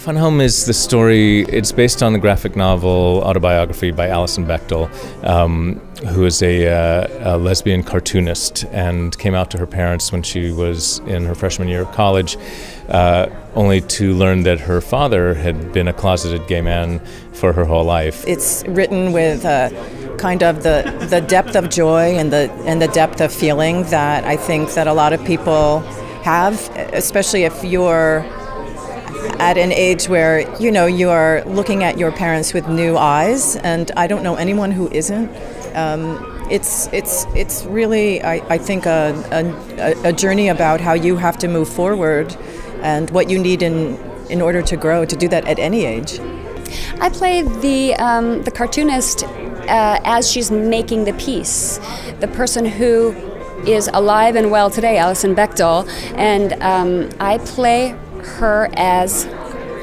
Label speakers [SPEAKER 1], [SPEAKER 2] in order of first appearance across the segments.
[SPEAKER 1] Fun Home is the story, it's based on the graphic novel autobiography by Alison Bechdel, who is a lesbian cartoonist and came out to her parents when she was in her freshman year of college, only to learn that her father had been a closeted gay man for her whole life.
[SPEAKER 2] It's written with kind of the depth of joy and the depth of feeling that I think that a lot of people have, especially if you're at an age where, you know, you are looking at your parents with new eyes, and I don't know anyone who isn't. It's really, I think, a journey about how you have to move forward and what you need in order to grow, to do that at any age.
[SPEAKER 3] I play the cartoonist as she's making the piece, the person who is alive and well today, Alison Bechdel, and I play her as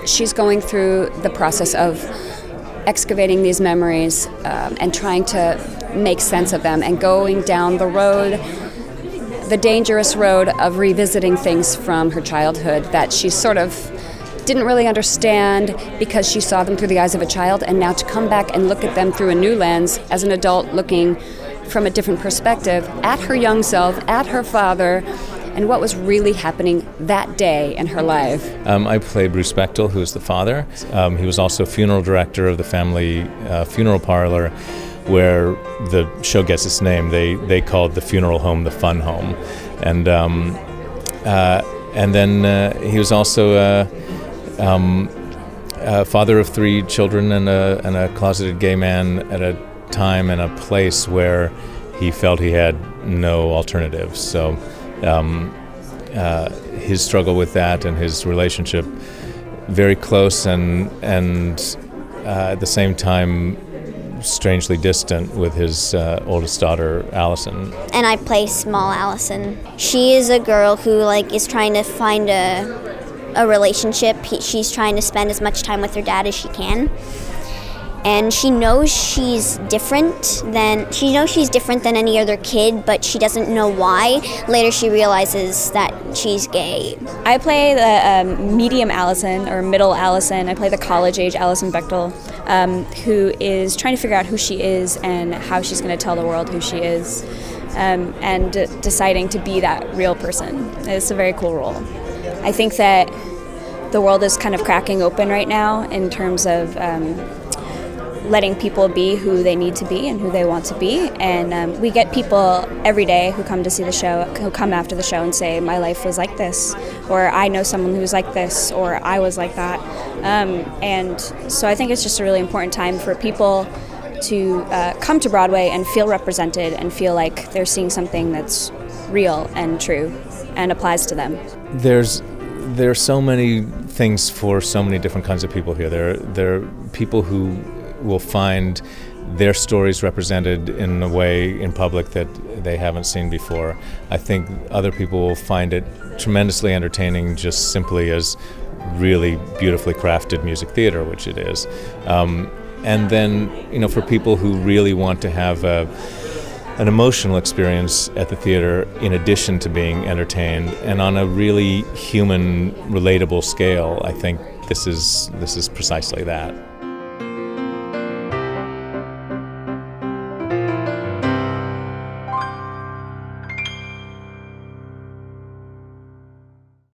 [SPEAKER 3] she's going through the process of excavating these memories and trying to make sense of them and going down the road, the dangerous road of revisiting things from her childhood that she sort of didn't really understand because she saw them through the eyes of a child, and now to come back and look at them through a new lens as an adult looking from a different perspective at her young self, at her father, and what was really happening that day in her life.
[SPEAKER 1] I play Bruce Bechdel, who is the father. He was also funeral director of the family funeral parlor, where the show gets its name. They called the funeral home the Fun Home, and then he was also a father of 3 children and a closeted gay man at a time and a place where he felt he had no alternatives. So his struggle with that and his relationship very close and at the same time strangely distant with his oldest daughter, Allison.
[SPEAKER 4] And I play small Allison. She is a girl who is trying to find a relationship. She's trying to spend as much time with her dad as she can. And she knows she's different than any other kid, but she doesn't know why. Later she realizes that she's gay.
[SPEAKER 5] I play the medium Allison, or middle Allison. I play the college-age Alison Bechdel, who is trying to figure out who she is and how she's going to tell the world who she is, and deciding to be that real person. It's a very cool role. I think that the world is kind of cracking open right now in terms of letting people be who they need to be and who they want to be, and we get people every day who come to see the show, who come after the show and say, my life was like this, or I know someone who's like this, or I was like that, and so I think it's just a really important time for people to come to Broadway and feel represented and feel like they're seeing something that's real and true and applies to them.
[SPEAKER 1] There are so many things for so many different kinds of people here. There are people who will find their stories represented in a way in public that they haven't seen before. I think other people will find it tremendously entertaining just simply as really beautifully crafted music theater, which it is. And then, you know, for people who really want to have an emotional experience at the theater in addition to being entertained and on a really human, relatable scale, I think this is precisely that.